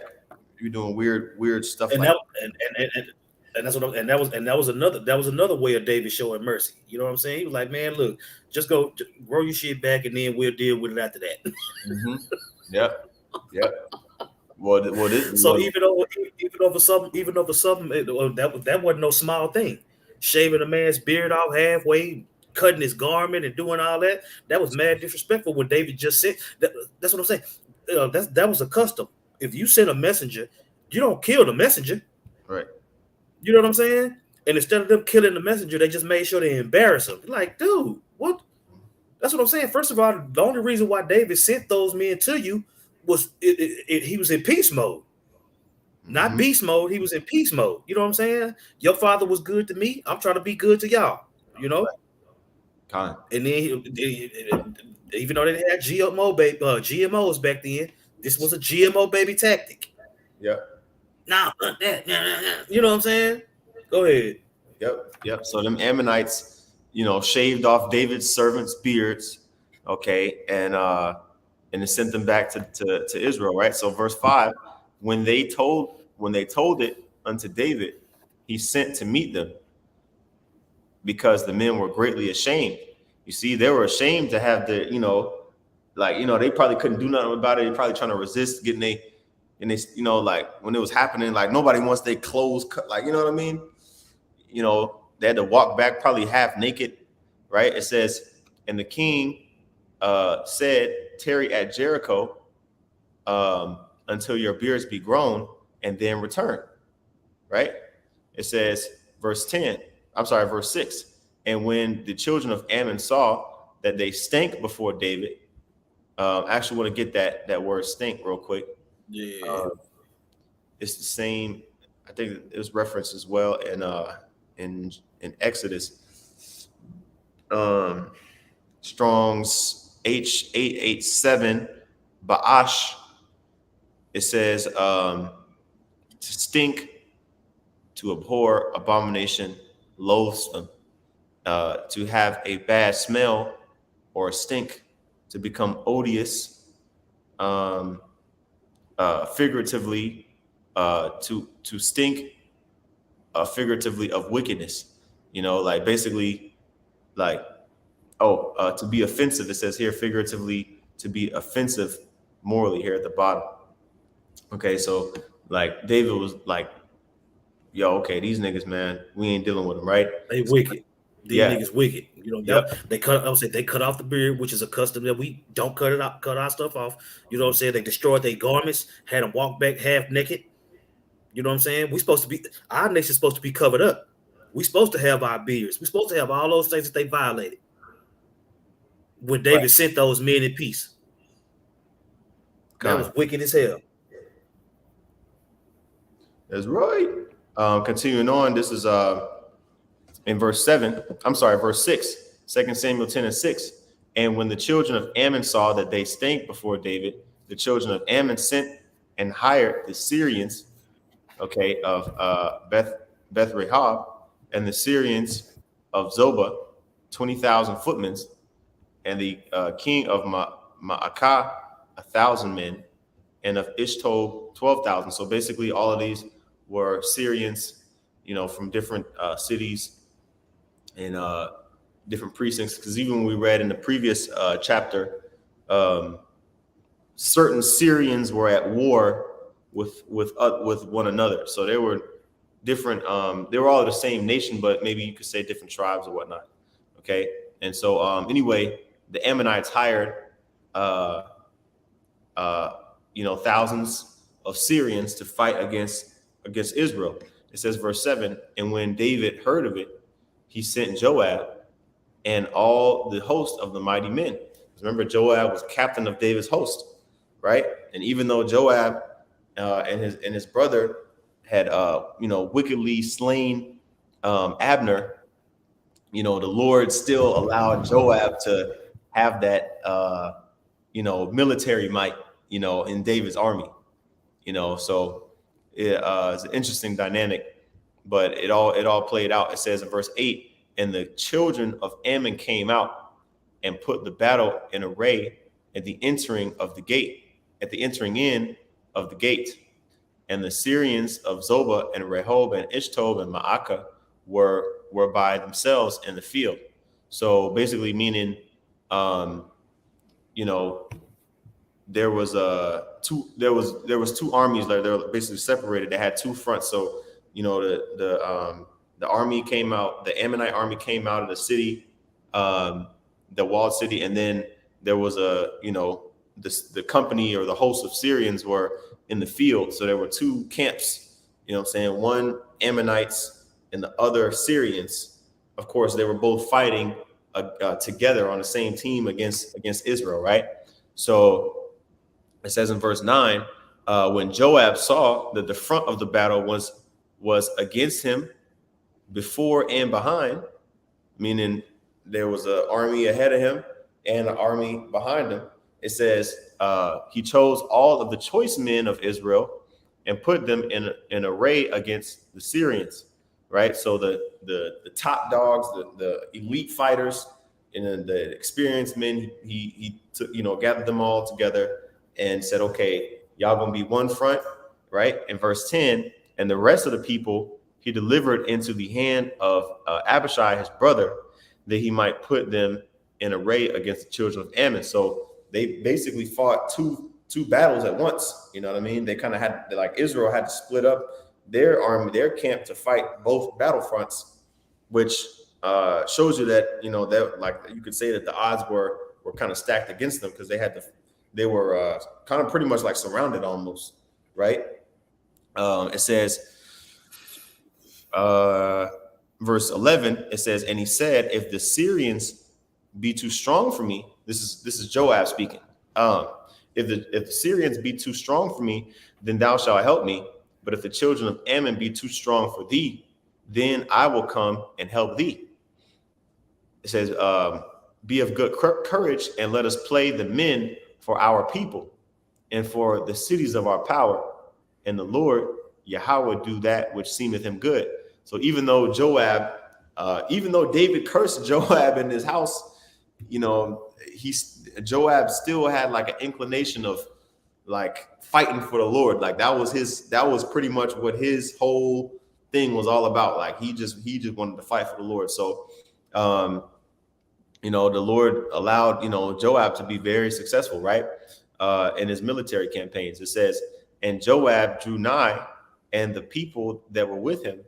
you doing weird stuff And like that and that's what that was another way of David showing mercy. You know what I'm saying? He was like, man, look, just go grow your shit back, and then we'll deal with it after that. hmm Yep, yep. Well, this So well, even over something that wasn't no small thing. Shaving a man's beard off halfway, cutting his garment, and doing all that was mad disrespectful. What David just said. That's what I'm saying. That was a custom. If you send a messenger, you don't kill the messenger. right. You know what I'm saying? And instead of them killing the messenger, they just made sure they embarrass him. Like, dude, what? That's what I'm saying. First of all, the only reason why David sent those men to you was he was in peace mode. Not hmm beast mode. He was in peace mode. You know what I'm saying? Your father was good to me. I'm trying to be good to y'all. You know. Kind. And then even though they didn't have GMOs back then, this was a GMO baby tactic. Yep. Nah, you know what I'm saying? Go ahead. Yep. So them Ammonites, you know, shaved off David's servants' beards, okay, and it sent them back to Israel, right? So verse 5, when they told it unto David, he sent to meet them because the men were greatly ashamed. You see, they were ashamed to have the, you know, like, you know, they probably couldn't do nothing about it. They probably trying to resist getting you know, like when it was happening, like nobody wants their clothes cut, like, you know what I mean? You know, they had to walk back probably half naked, right? It says, and the king said, tarry at Jericho until your beards be grown and then return, right? It says, verse 10, I'm sorry, verse 6. And when the children of Ammon saw that they stank before David, I actually want to get that word stink real quick. Yeah. Uh, it's the same, I think it was referenced as well in Exodus. Strong's H887 Ba'ash. It says to stink, to abhor, abomination, loathsome, to have a bad smell or a stink, to become odious, um, figuratively, to stink, figuratively of wickedness. You know, like basically, like to be offensive. It says here figuratively to be offensive morally here at the bottom. Okay, so like David was like, yo, okay, these niggas, man, we ain't dealing with them, right? They wicked. These Yeah, niggas wicked. You know, yep, they cut. I would say they cut off the beard, which is a custom that we don't cut it out, cut our stuff off. You know what I'm saying? They destroyed their garments, had them walk back half naked. You know what I'm saying? We supposed to be our nation's supposed to be covered up. We supposed to have our beards. We supposed to have all those things that they violated. When right. David sent those men in peace, that Con. was wicked as hell. That's right. Continuing on, this is in verse 7. I'm sorry, verse 6, 2 Samuel 10 and 6. And when the children of Ammon saw that they stank before David, the children of Ammon sent and hired the Syrians, okay, of Beth Rahab, and the Syrians of Zobah, 20,000 footmen, and the king of Maacah, 1,000 men, and of Ishto, 12,000. So basically, all of these were Syrians, you know, from different cities and different precincts. Because even when we read in the previous chapter, certain Syrians were at war with one another. So they were different. They were all the same nation, but maybe you could say different tribes or whatnot. Okay, and so anyway, the Ammonites hired, you know, thousands of Syrians to fight against Israel. It says, verse 7, and when David heard of it, he sent Joab and all the host of the mighty men. Remember, Joab was captain of David's host, right? And even though Joab and his brother had you know, wickedly slain Abner, you know, the Lord still allowed Joab to have that you know, military might, you know, in David's army, you know. So It's an interesting dynamic, but it all played out. It says in verse 8, and the children of Ammon came out and put the battle in array at the entering of the gate, at the entering in of the gate. And the Syrians of Zobah and Rehob and Ishtob and Ma'akah were by themselves in the field. So basically meaning, you know, there was two armies that they were basically separated. They had two fronts. So, you know, the army came out, the Ammonite army came out of the city, the walled city, and then there was the company or the host of Syrians were in the field. So there were two camps, you know what I'm saying? One Ammonites and the other Syrians. Of course, they were both fighting together on the same team against Israel, right? So it says in verse 9, when Joab saw that the front of the battle was against him before and behind, meaning there was an army ahead of him and an army behind him, it says he chose all of the choice men of Israel and put them in array against the Syrians, right? So the top dogs, the elite fighters, and then the experienced men, he took, gathered them all together and said, okay, y'all gonna be one front, right? In verse 10, and the rest of the people he delivered into the hand of Abishai, his brother, that he might put them in array against the children of Ammon. So they basically fought two battles at once. You know what I mean? They kind of had, like, Israel had to split up their army, their camp, to fight both battlefronts, which shows you that, that, like, you could say that the odds were kind of stacked against them, because they were kind of pretty much like surrounded almost, right? It says, verse 11, it says, and he said, if the Syrians be too strong for me, this is Joab speaking. If the Syrians be too strong for me, then thou shalt help me. But if the children of Ammon be too strong for thee, then I will come and help thee. It says, be of good courage, and let us play the men for our people and for the cities of our power. And the Lord Yahweh do that which seemeth him good. So even though David cursed Joab in his house, Joab still had like an inclination of like fighting for the Lord. Like that was pretty much what his whole thing was all about. Like he just wanted to fight for the Lord. So the Lord allowed Joab to be very successful, right? In his military campaigns. It says, and Joab drew nigh, and the people that were with him,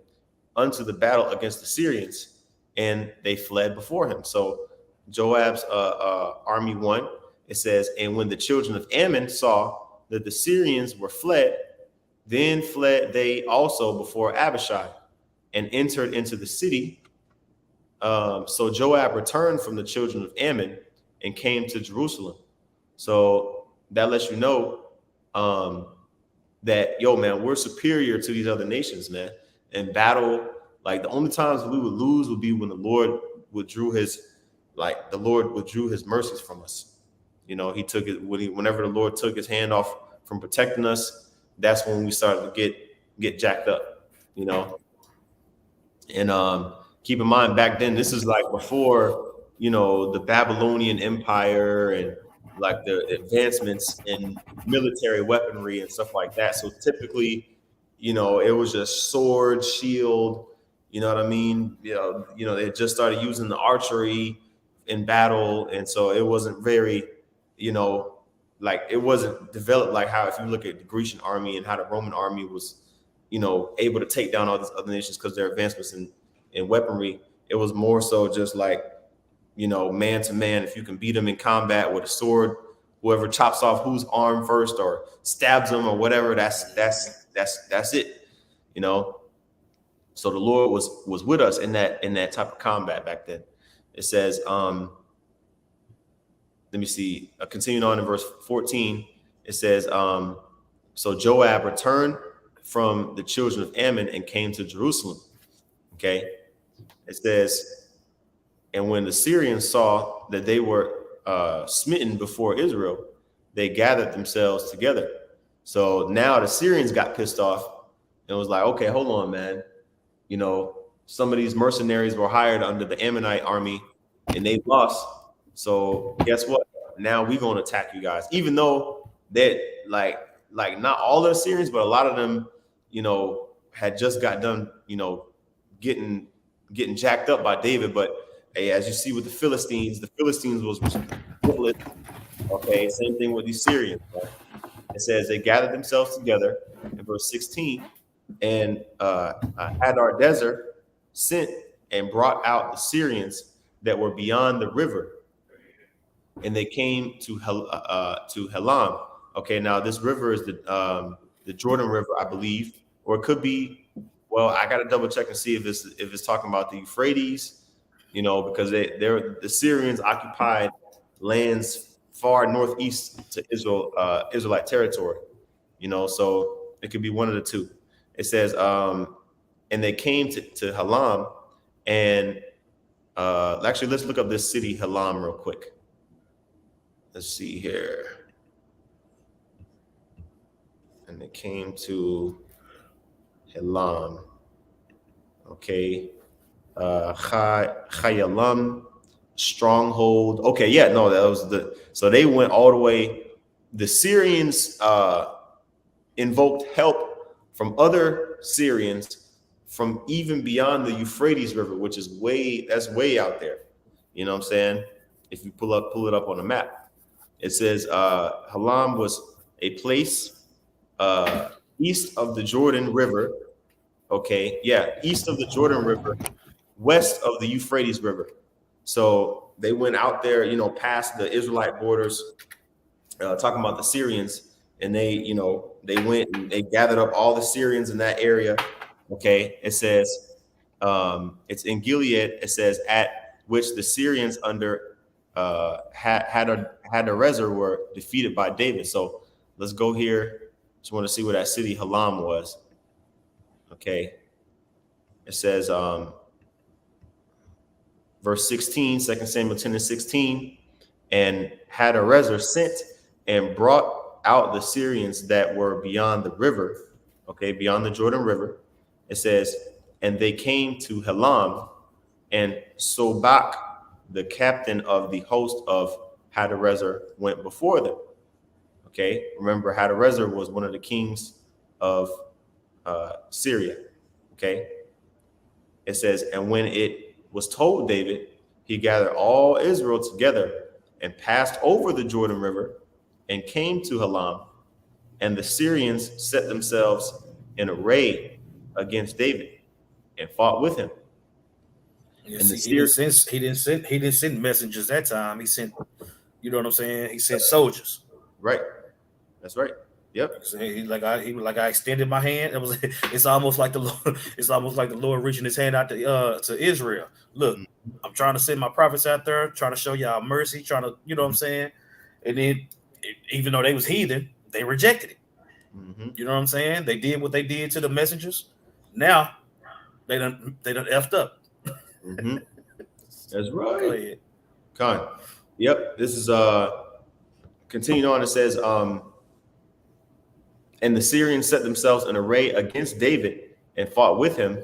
unto the battle against the Syrians, and they fled before him. So Joab's army won. It says, and when the children of Ammon saw that the Syrians were fled, then fled they also before Abishai, and entered into the city. So Joab returned from the children of Ammon and came to Jerusalem. So that lets you know that, man, we're superior to these other nations, man. In battle, like the only times we would lose would be when the Lord withdrew his mercies from us. He took it whenever the Lord took his hand off from protecting us. That's when we started to get jacked up, And keep in mind, back then, this is like before, the Babylonian Empire and like the advancements in military weaponry and stuff like that. So typically, it was just sword, shield, you know what I mean? They just started using the archery in battle. And so it wasn't very, like it wasn't developed like how, if you look at the Grecian army and how the Roman army was, able to take down all these other nations because their advancements in weaponry. It was more so just like, man to man. If you can beat them in combat with a sword, whoever chops off whose arm first or stabs them or whatever, that's it, So the Lord was with us in that type of combat back then. It says, let me see, continuing on in verse 14, it says, so Joab returned from the children of Ammon and came to Jerusalem. Okay. It says, and when the Syrians saw that they were smitten before Israel, they gathered themselves together. So now the Syrians got pissed off and was like, okay, hold on, man. You know, some of these mercenaries were hired under the Ammonite army and they lost. So guess what? Now we're gonna attack you guys. Even though that like not all the Assyrians, but a lot of them, you know, had just got done, you know, getting jacked up by David. But hey, as you see with the Philistines was ruthless. Okay, same thing with these Syrians. Right? It says they gathered themselves together in verse 16, and Hadar Desert sent and brought out the Syrians that were beyond the river, and they came to Helam. Okay, now this river is the Jordan River, I believe, or it could be. Well, I got to double check and see if it's talking about the Euphrates, you know, because the Syrians occupied lands far northeast to Israelite territory, you know, so it could be one of the two. It says, and they came to Halam, and actually, let's look up this city Halam real quick. Let's see here. And they came to Halam. Okay. Chayalam, stronghold. Okay, yeah, no, that was so they went all the way. The Syrians invoked help from other Syrians from even beyond the Euphrates River, which is way out there. You know what I'm saying? If you pull it up on the map, it says Halam was a place east of the Jordan River. Okay, yeah, east of the Jordan River, west of the Euphrates River. So they went out there, you know, past the Israelite borders, talking about the Syrians, and they went and they gathered up all the Syrians in that area. Okay, it says it's in Gilead. It says at which the Syrians under Hadarezer were defeated by David. So let's go here. Just want to see where that city Halam was. Okay, it says verse 16, 2 Samuel 10 and 16, and Hadarezer sent and brought out the Syrians that were beyond the river, okay, beyond the Jordan River. It says, and they came to Halam, and Sobak, the captain of the host of Hadarezer, went before them. Okay, remember Hadarezer was one of the kings of Syria. Okay, it says, and when it was told David, he gathered all Israel together and passed over the Jordan River and came to Halam, and the Syrians set themselves in array against David and fought with him. Yeah, and he didn't send messengers that time. He sent, you know what I'm saying? He sent soldiers. Right. That's right. Yep. I extended my hand. It's almost like the Lord reaching his hand out to Israel. Look, I'm trying to send my prophets out there, trying to show y'all mercy, trying to, you know what I'm saying? And then even though they was heathen, they rejected it. Mm-hmm. You know what I'm saying? They did what they did to the messengers. Now they done effed up. Mm-hmm. That's right. Go ahead. Con. Yep. This is continuing on. It says and the Syrians set themselves in array against David and fought with him.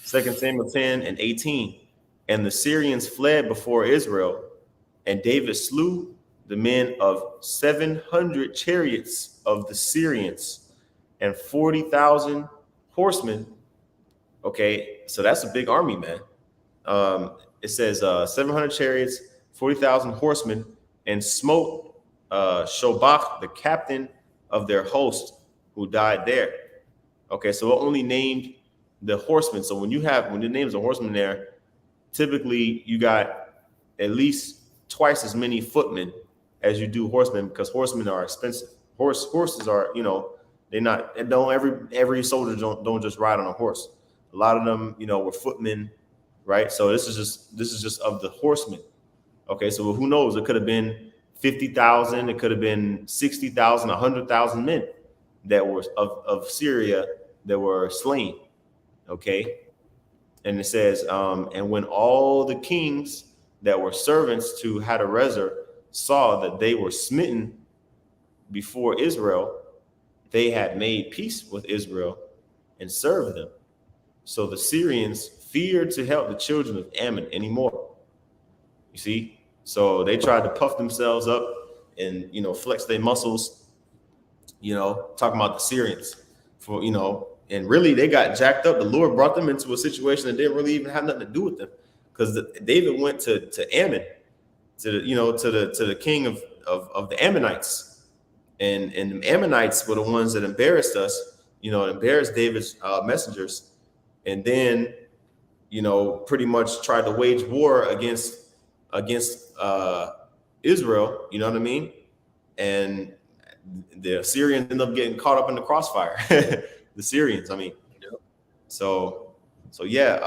2 Samuel 10 and 18. And the Syrians fled before Israel, and David slew the men of 700 chariots of the Syrians and 40,000 horsemen. Okay, so that's a big army, man. It says 700 chariots, 40,000 horsemen, and smote Shobach, the captain of their host, who died there. Okay, so it only named the horsemen. So when the names of horsemen there, typically you got at least twice as many footmen as you do horsemen, because horsemen are expensive. Horses are, you know, every soldier don't just ride on a horse. A lot of them, you know, were footmen, right? So this is just of the horsemen. Okay, so who knows? It could have been 50,000, it could have been 60,000, 100,000 men that were of Syria that were slain. Okay. And it says, and when all the kings that were servants to Hadarezer saw that they were smitten before Israel, they had made peace with Israel and serve them. So the Syrians feared to help the children of Ammon anymore. You see? So they tried to puff themselves up and, flex their muscles, talking about the Syrians for, and really they got jacked up. The Lord brought them into a situation that didn't really even have nothing to do with them, because David went to Ammon, to the king of the Ammonites, and the Ammonites were the ones that embarrassed us, embarrassed David's messengers, and then pretty much tried to wage war against Israel. You know what I mean? And the Syrians end up getting caught up in the crossfire. The Syrians, I mean. Yep. So yeah.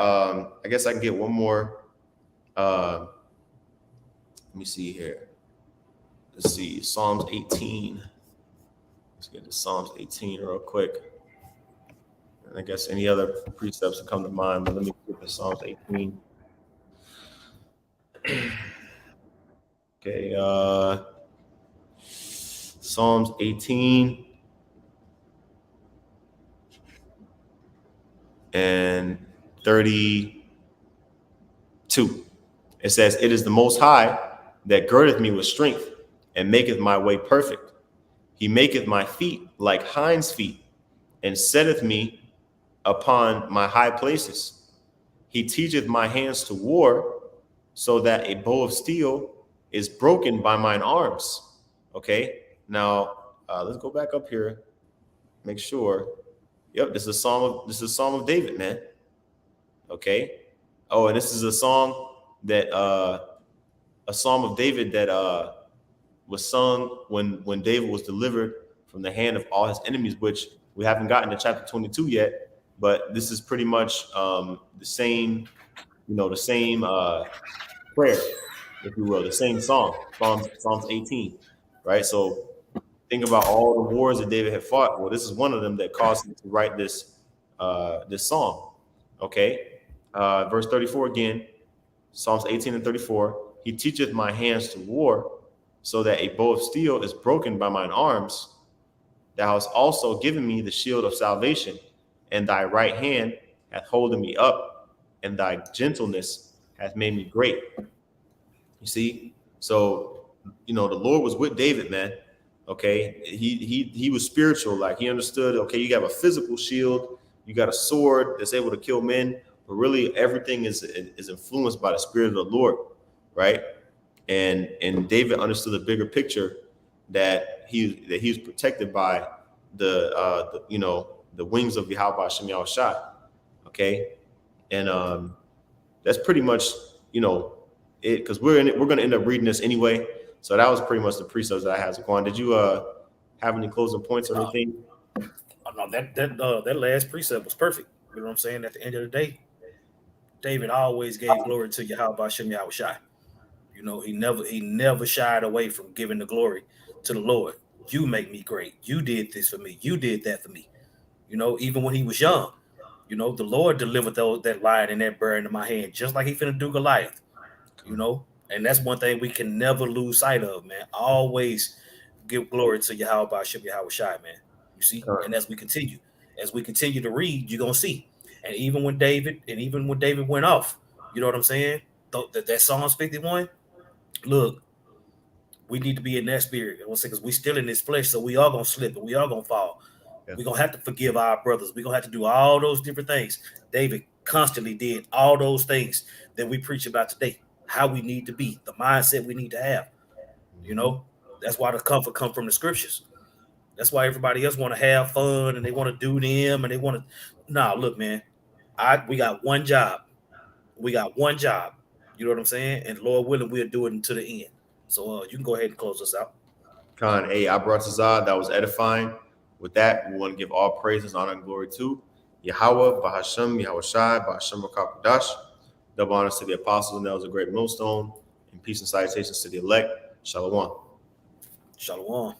I guess I can get one more. Let me see here. Let's see, Psalms 18. Let's get to Psalms 18 real quick. And I guess any other precepts that come to mind, but let me get to Psalms 18. Okay, Psalms 18 and 32. It says, "It is the Most High that girdeth me with strength and maketh my way perfect. He maketh my feet like hinds' feet and setteth me upon my high places. He teacheth my hands to war, so that a bow of steel is broken by mine arms." Okay, now let's go back up here, make sure. Yep, this is a Psalm of David, man. Okay. Oh, and this is a Psalm of David that was sung when David was delivered from the hand of all his enemies, which we haven't gotten to chapter 22 yet, but this is pretty much the same prayer, if you will, the same song, Psalms 18, right? So think about all the wars that David had fought. Well, this is one of them that caused him to write this song. Okay, verse 34 again, Psalms 18 and 34. "He teacheth my hands to war, so that a bow of steel is broken by mine arms. Thou hast also given me the shield of salvation, and thy right hand hath holden me up, and thy gentleness hath made me great." You see? So, the Lord was with David, man. Okay. He was spiritual. Like, he understood, okay, you got a physical shield, you got a sword that's able to kill men, but really everything is influenced by the Spirit of the Lord, right? And David understood the bigger picture, that he was protected by the wings of Yahweh Hashem Yahushai. Okay. And that's pretty much, it, because we're going to end up reading this anyway. So that was pretty much the precepts that I had. Zaquan, did you have any closing points or anything? No, that last precept was perfect. You know what I'm saying? At the end of the day, David always gave glory to Yahweh Hashem Yahushai. He never shied away from giving the glory to the Lord. You make me great. You did this for me. You did that for me. Even when he was young, the Lord delivered that lion and that bird into my hand, just like he finna do Goliath. And that's one thing we can never lose sight of, man. Always give glory to Yahweh Hashem Yahushai, man. You see, and as we continue to read, you're gonna see. And even when David went off, you know what I'm saying? That Psalms 51. Look, we need to be in that spirit. I want to say, because we still in this flesh, so we are gonna slip and we are gonna fall. Yeah. We're gonna have to forgive our brothers. We're gonna have to do all those different things. David constantly did all those things that we preach about today. How we need to be, the mindset we need to have. That's why the comfort comes from the scriptures. That's why everybody else want to have fun and they want to do them and they want to. Nah, look, man, we got one job. You know what I'm saying? And Lord willing, we'll do it until the end. So you can go ahead and close us out. Khan, hey, I brought Zazad. That was edifying. With that, we want to give all praises, honor, and glory to Yahweh, Bahashem, Yahushai, Bahashem Rakakudash. Double honors to the apostles, and that was a great millstone. And peace and salutations to the elect. Shalom. Shalom.